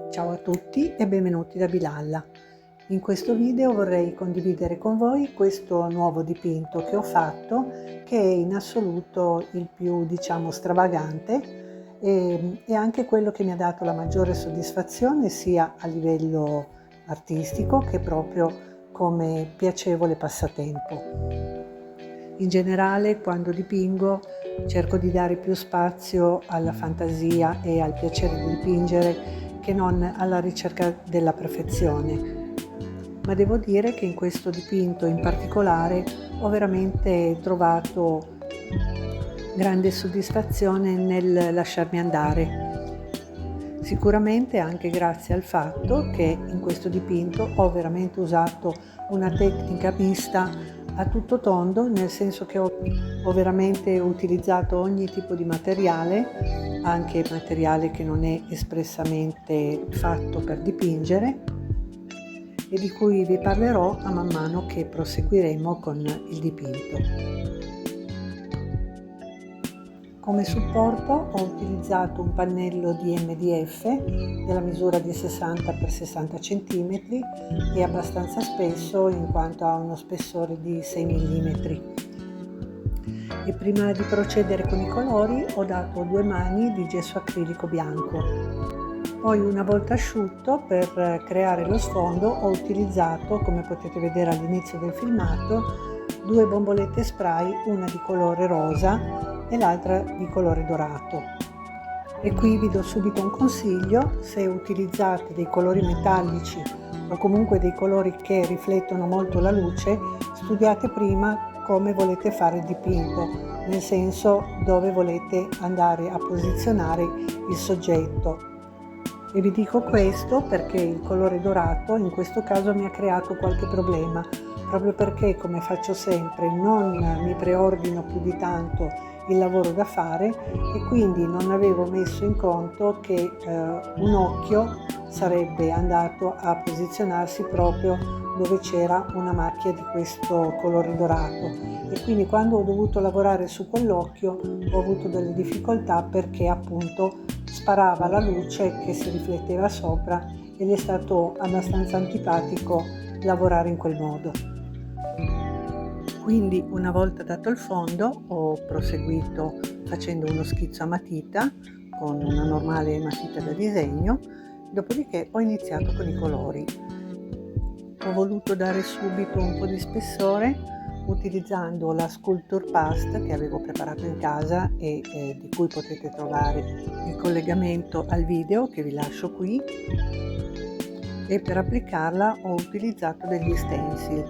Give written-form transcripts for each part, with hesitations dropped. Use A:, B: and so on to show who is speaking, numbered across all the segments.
A: Ciao a tutti e benvenuti da Bilalla. In questo video vorrei condividere con voi questo nuovo dipinto che ho fatto, che è in assoluto il più, stravagante e anche quello che mi ha dato la maggiore soddisfazione sia a livello artistico che proprio come piacevole passatempo. In generale, quando dipingo, cerco di dare più spazio alla fantasia e al piacere di dipingere che non alla ricerca della perfezione. Ma devo dire che in questo dipinto in particolare ho veramente trovato grande soddisfazione nel lasciarmi andare. Sicuramente anche grazie al fatto che in questo dipinto ho veramente usato una tecnica mista a tutto tondo, nel senso che ho veramente utilizzato ogni tipo di materiale, anche materiale che non è espressamente fatto per dipingere, e di cui vi parlerò a man mano che proseguiremo con il dipinto. Come supporto ho utilizzato un pannello di MDF della misura di 60 x 60 cm e abbastanza spesso in quanto ha uno spessore di 6 mm. E prima di procedere con i colori ho dato 2 mani di gesso acrilico bianco. Poi, una volta asciutto, per creare lo sfondo ho utilizzato, come potete vedere all'inizio del filmato, 2 bombolette spray, una di colore rosa e l'altra di colore dorato. E qui vi do subito un consiglio: se utilizzate dei colori metallici o comunque dei colori che riflettono molto la luce, studiate prima come volete fare il dipinto, nel senso dove volete andare a posizionare il soggetto. E vi dico questo perché il colore dorato in questo caso mi ha creato qualche problema, proprio perché, come faccio sempre, non mi preordino più di tanto il lavoro da fare e quindi non avevo messo in conto che un occhio sarebbe andato a posizionarsi proprio dove c'era una macchia di questo colore dorato, e quindi quando ho dovuto lavorare su quell'occhio ho avuto delle difficoltà perché appunto sparava la luce che si rifletteva sopra ed è stato abbastanza antipatico lavorare in quel modo. Quindi, una volta dato il fondo, ho proseguito facendo uno schizzo a matita con una normale matita da disegno, dopodiché ho iniziato con i colori. Ho voluto dare subito un po' di spessore utilizzando la Sculpture Past che avevo preparato in casa e di cui potete trovare il collegamento al video che vi lascio qui, e per applicarla ho utilizzato degli stencil.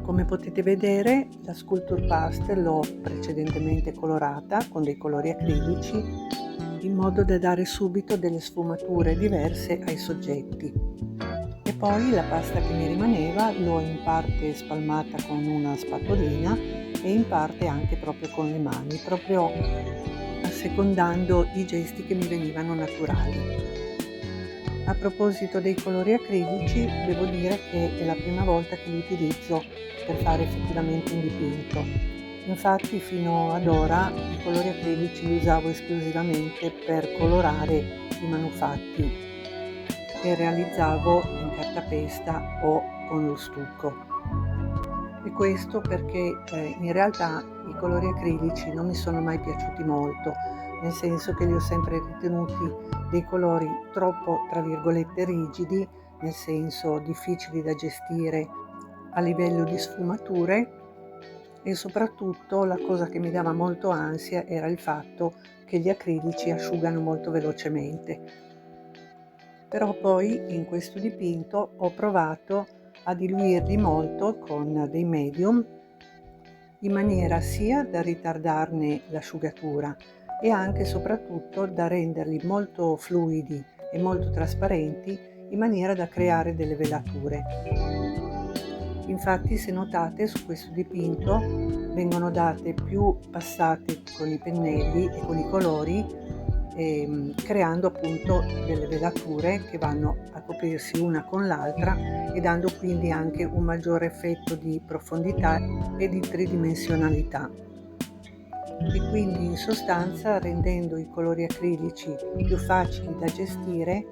A: Come potete vedere, la Sculpture Past l'ho precedentemente colorata con dei colori acrilici in modo da dare subito delle sfumature diverse ai soggetti. E poi la pasta che mi rimaneva l'ho in parte spalmata con una spatolina e in parte anche proprio con le mani, proprio assecondando i gesti che mi venivano naturali. A proposito dei colori acrilici, devo dire che è la prima volta che li utilizzo per fare effettivamente un dipinto. Infatti fino ad ora i colori acrilici li usavo esclusivamente per colorare i manufatti che realizzavo in cartapesta o con lo stucco. E questo perché in realtà i colori acrilici non mi sono mai piaciuti molto, nel senso che li ho sempre ritenuti dei colori troppo, tra virgolette, rigidi, nel senso difficili da gestire a livello di sfumature, e soprattutto la cosa che mi dava molto ansia era il fatto che gli acrilici asciugano molto velocemente. Però poi in questo dipinto ho provato a diluirli molto con dei medium in maniera sia da ritardarne l'asciugatura e anche e soprattutto da renderli molto fluidi e molto trasparenti in maniera da creare delle velature. Infatti, se notate, su questo dipinto vengono date più passate con i pennelli e con i colori, creando appunto delle velature che vanno a coprirsi una con l'altra e dando quindi anche un maggiore effetto di profondità e di tridimensionalità. E quindi in sostanza rendendo i colori acrilici più facili da gestire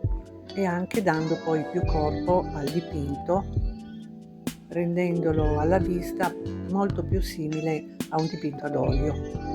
A: e anche dando poi più corpo al dipinto, rendendolo alla vista molto più simile a un dipinto ad olio.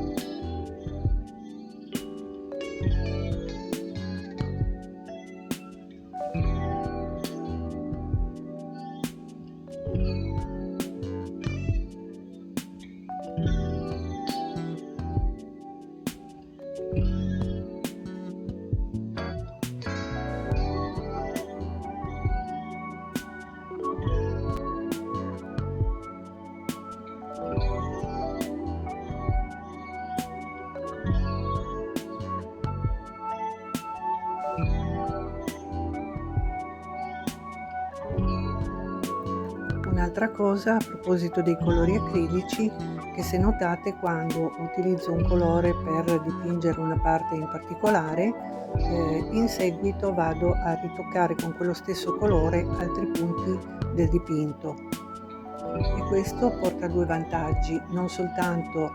A: Un'altra cosa a proposito dei colori acrilici, che se notate quando utilizzo un colore per dipingere una parte in particolare, in seguito vado a ritoccare con quello stesso colore altri punti del dipinto, e questo porta a due vantaggi: non soltanto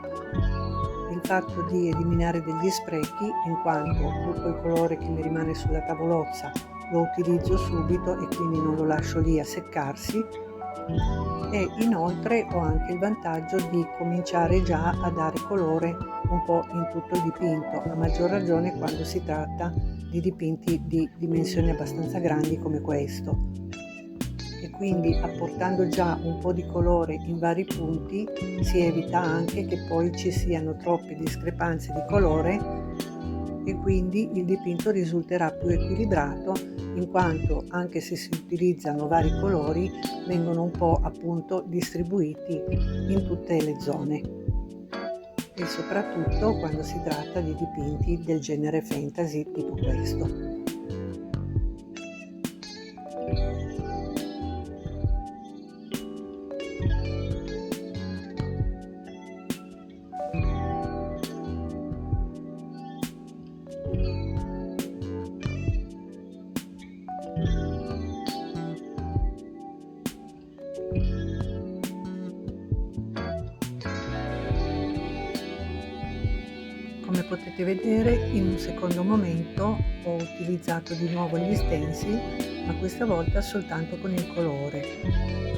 A: il fatto di eliminare degli sprechi, in quanto tutto il colore che mi rimane sulla tavolozza lo utilizzo subito e quindi non lo lascio lì a seccarsi, e inoltre ho anche il vantaggio di cominciare già a dare colore un po' in tutto il dipinto, a maggior ragione quando si tratta di dipinti di dimensioni abbastanza grandi come questo. E quindi apportando già un po' di colore in vari punti si evita anche che poi ci siano troppe discrepanze di colore, e quindi il dipinto risulterà più equilibrato, in quanto anche se si utilizzano vari colori vengono un po' appunto distribuiti in tutte le zone, e soprattutto quando si tratta di dipinti del genere fantasy tipo questo. Come potete vedere, in un secondo momento ho utilizzato di nuovo gli stencil, ma questa volta soltanto con il colore.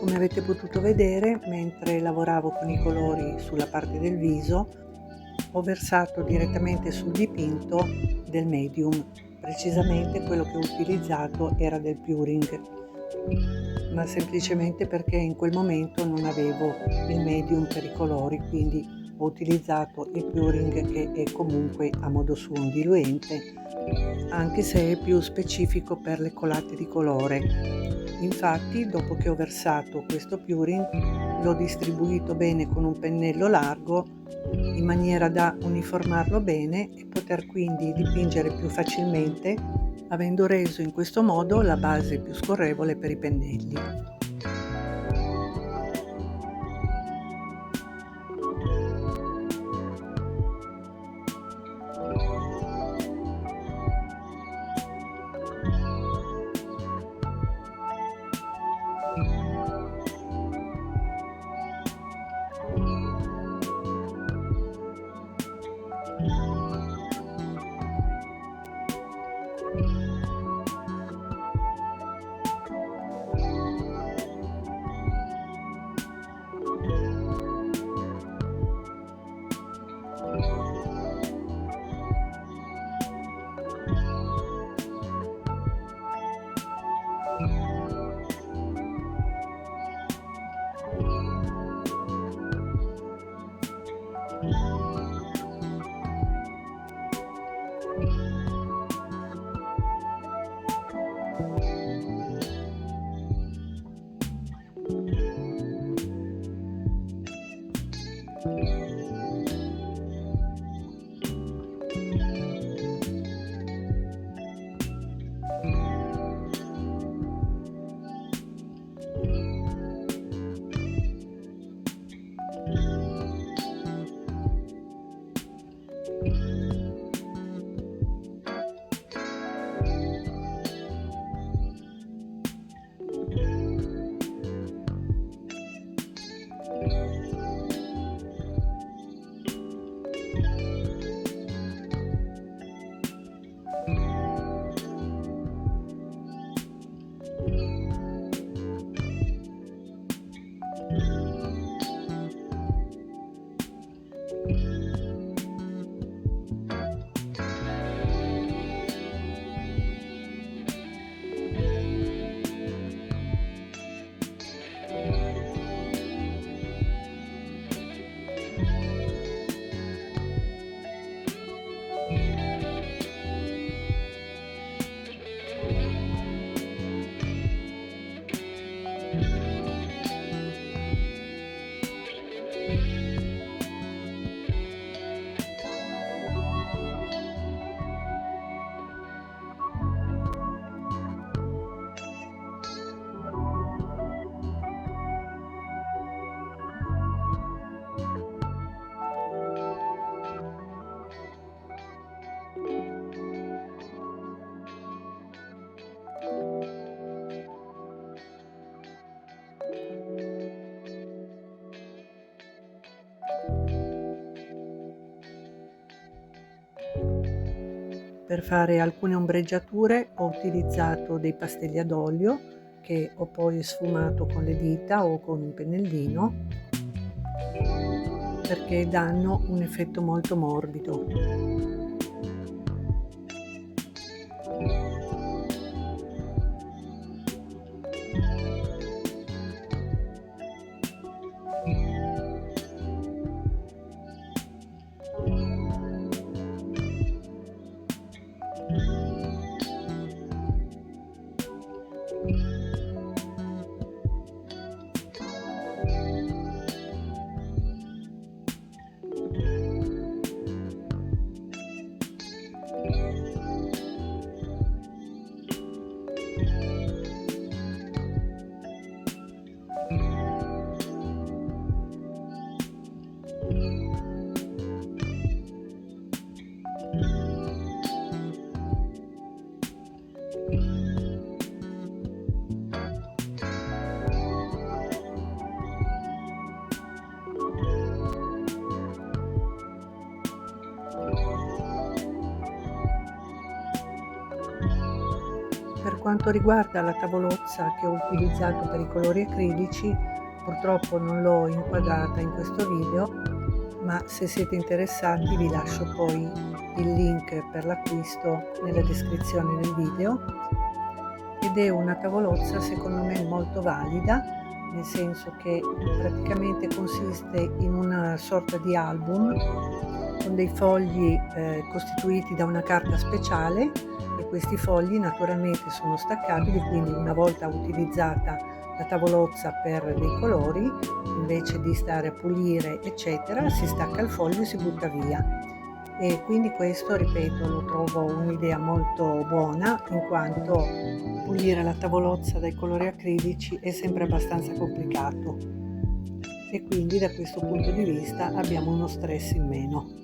A: Come avete potuto vedere, mentre lavoravo con i colori sulla parte del viso, ho versato direttamente sul dipinto del medium. Precisamente quello che ho utilizzato era del Puring, ma semplicemente perché in quel momento non avevo il medium per i colori, quindi ho utilizzato il Puring, che è comunque a modo suo un diluente, anche se è più specifico per le colate di colore. Infatti, dopo che ho versato questo Puring, l'ho distribuito bene con un pennello largo in maniera da uniformarlo bene e poter quindi dipingere più facilmente, avendo reso in questo modo la base più scorrevole per i pennelli. Per fare alcune ombreggiature ho utilizzato dei pastelli ad olio che ho poi sfumato con le dita o con un pennellino, perché danno un effetto molto morbido. quanto riguarda la tavolozza che ho utilizzato per i colori acrilici, purtroppo non l'ho inquadrata in questo video, ma se siete interessati vi lascio poi il link per l'acquisto nella descrizione del video. Ed è una tavolozza secondo me molto valida, nel senso che praticamente consiste in una sorta di album con dei fogli costituiti da una carta speciale, e questi fogli naturalmente sono staccabili, quindi una volta utilizzata la tavolozza per dei colori, invece di stare a pulire eccetera, si stacca il foglio e si butta via. E quindi questo, ripeto, lo trovo un'idea molto buona, in quanto pulire la tavolozza dai colori acrilici è sempre abbastanza complicato, e quindi da questo punto di vista abbiamo uno stress in meno.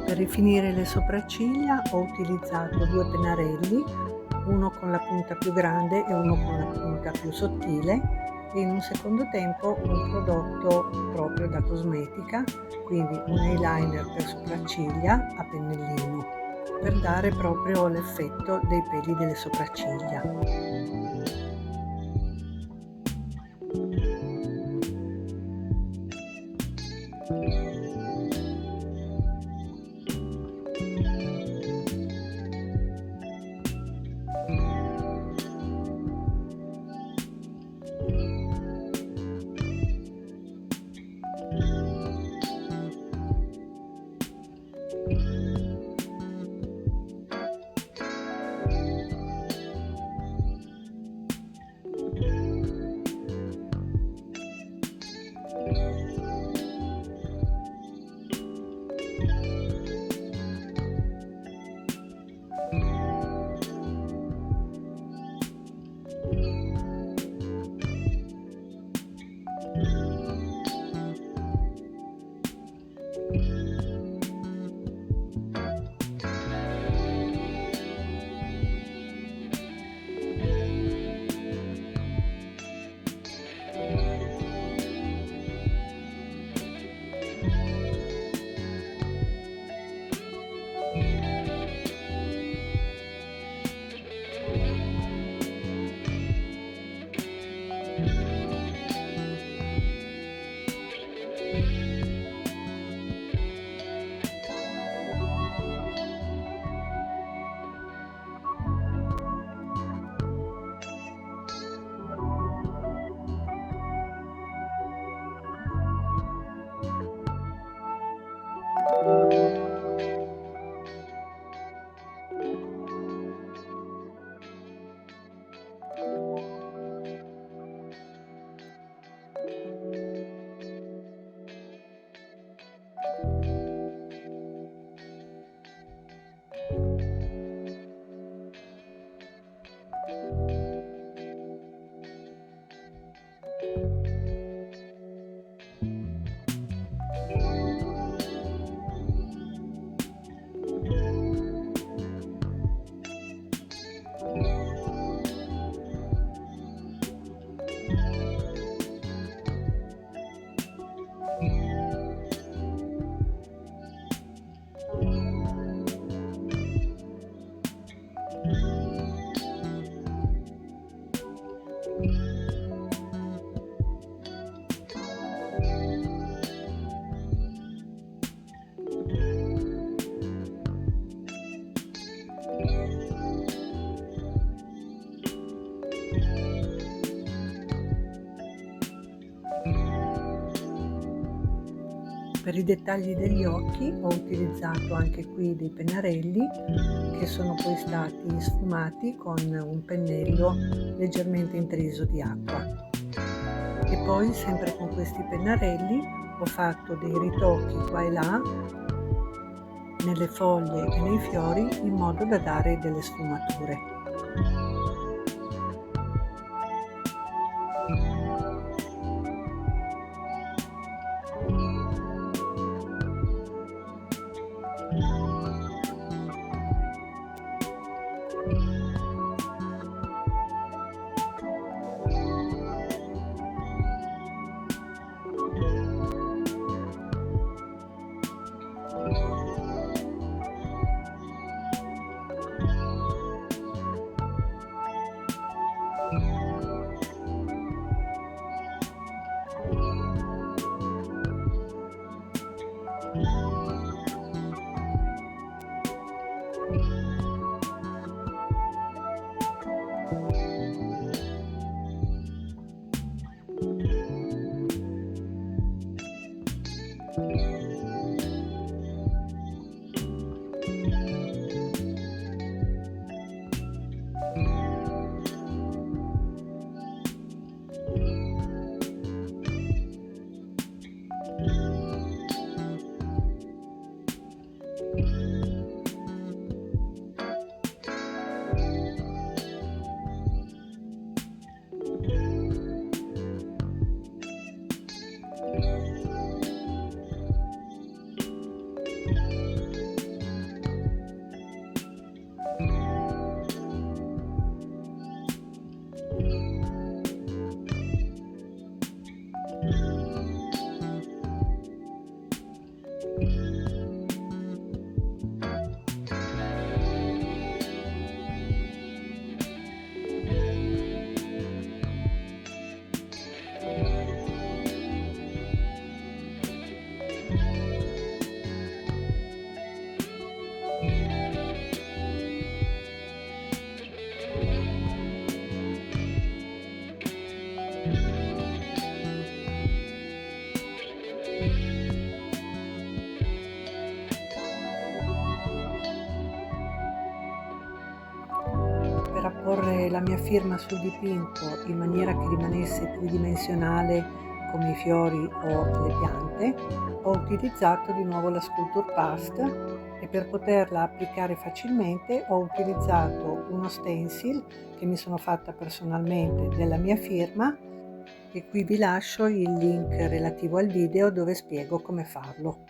A: Per rifinire le sopracciglia ho utilizzato due pennarelli, uno con la punta più grande e uno con la punta più sottile, e in un secondo tempo un prodotto proprio da cosmetica, quindi un eyeliner per sopracciglia a pennellino, per dare proprio l'effetto dei peli delle sopracciglia. Per i dettagli degli occhi ho utilizzato anche qui dei pennarelli che sono poi stati sfumati con un pennello leggermente intriso di acqua. E poi, sempre con questi pennarelli, ho fatto dei ritocchi qua e là nelle foglie e nei fiori in modo da dare delle sfumature. Per apporre la mia firma sul dipinto in maniera che rimanesse tridimensionale come i fiori o le piante, ho utilizzato di nuovo la Sculpture Past e per poterla applicare facilmente ho utilizzato uno stencil che mi sono fatta personalmente della mia firma e qui vi lascio il link relativo al video dove spiego come farlo.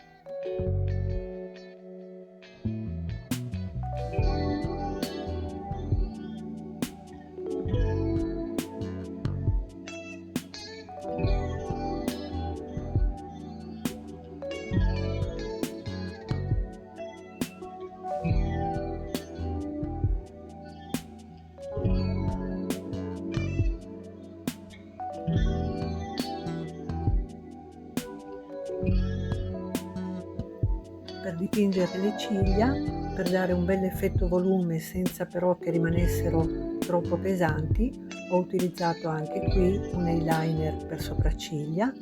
A: Per dipingere le ciglia, per dare un bel effetto volume senza però che rimanessero troppo pesanti, ho utilizzato anche qui un eyeliner per sopracciglia,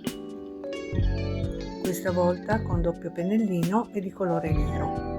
A: questa volta con doppio pennellino e di colore nero.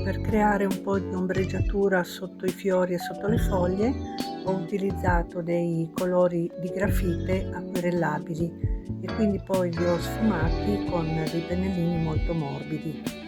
A: Per creare un po' di ombreggiatura sotto i fiori e sotto le foglie ho utilizzato dei colori di grafite acquerellabili e quindi poi li ho sfumati con dei pennellini molto morbidi.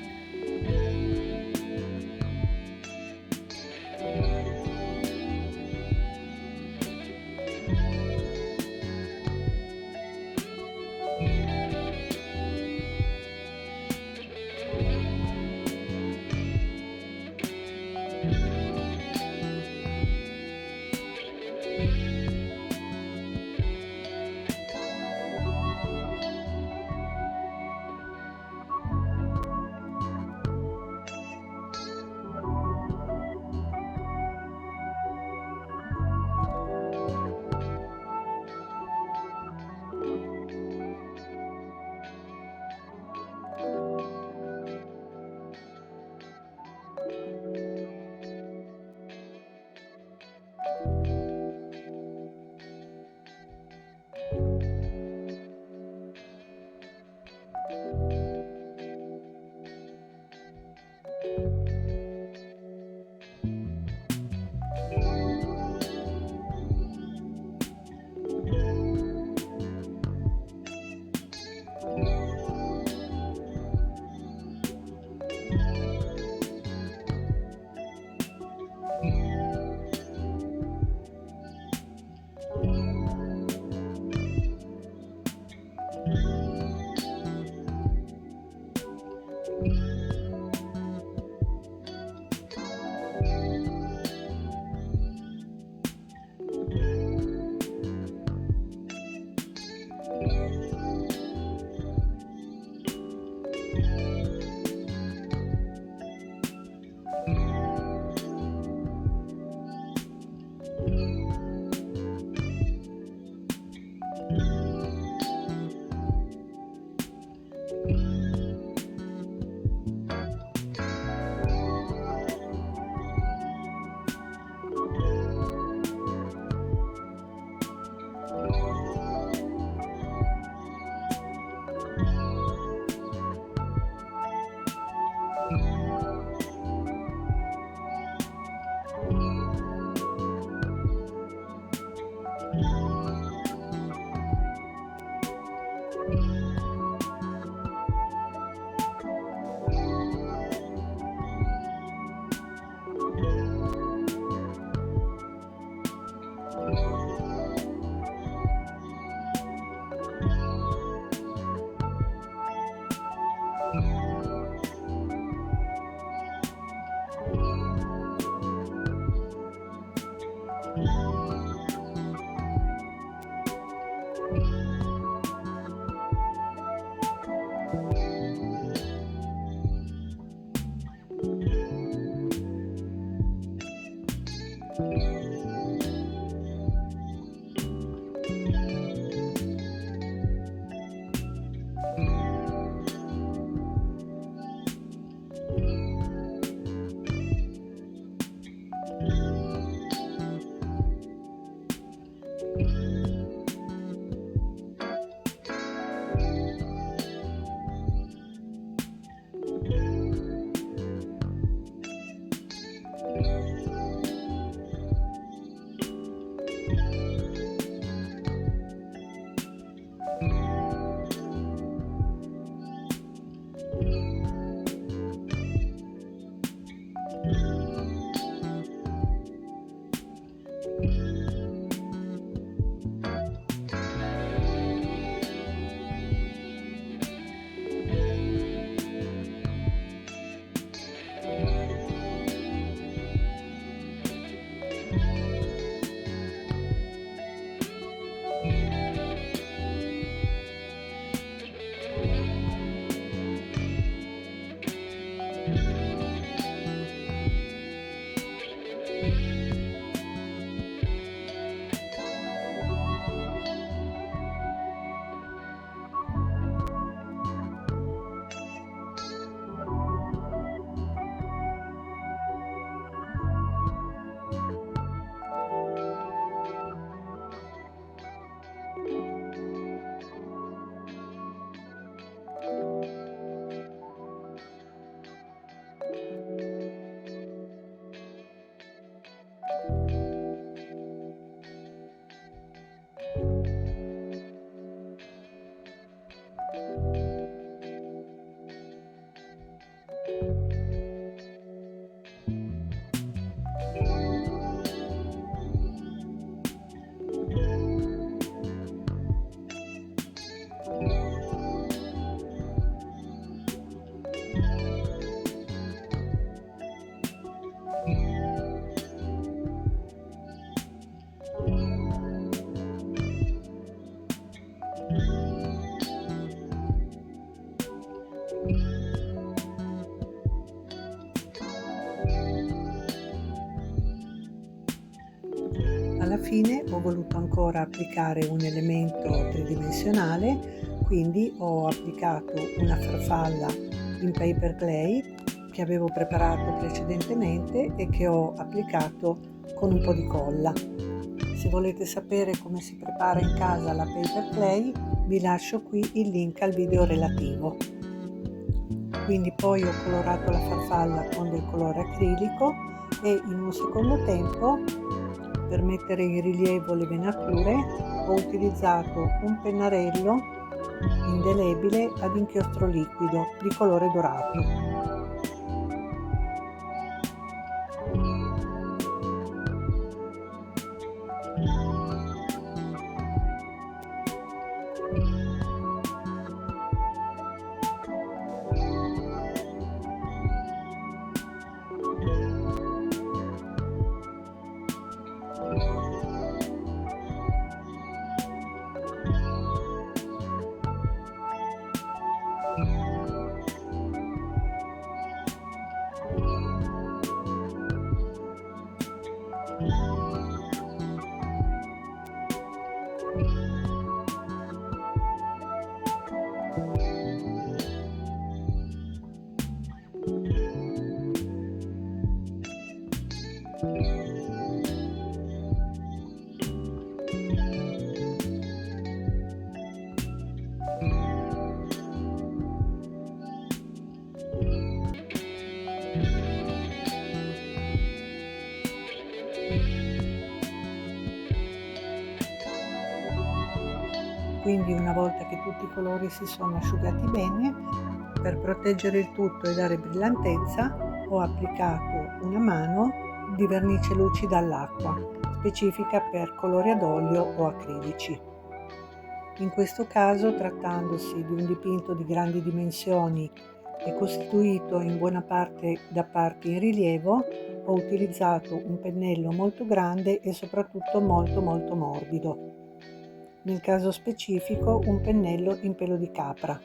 A: Infine ho voluto ancora applicare un elemento tridimensionale, quindi ho applicato una farfalla in paper clay che avevo preparato precedentemente e che ho applicato con un po' di colla. Se volete sapere come si prepara in casa la paper clay, vi lascio qui il link al video relativo. Quindi poi ho colorato la farfalla con del colore acrilico e in un secondo tempo, per mettere in rilievo le venature, ho utilizzato un pennarello indelebile ad inchiostro liquido di colore dorato. Quindi una volta che tutti i colori si sono asciugati bene, per proteggere il tutto e dare brillantezza, ho applicato una mano di vernice lucida all'acqua, specifica per colori ad olio o acrilici. In questo caso, trattandosi di un dipinto di grandi dimensioni e costituito in buona parte da parti in rilievo, ho utilizzato un pennello molto grande e soprattutto molto morbido. Nel caso specifico un pennello in pelo di capra.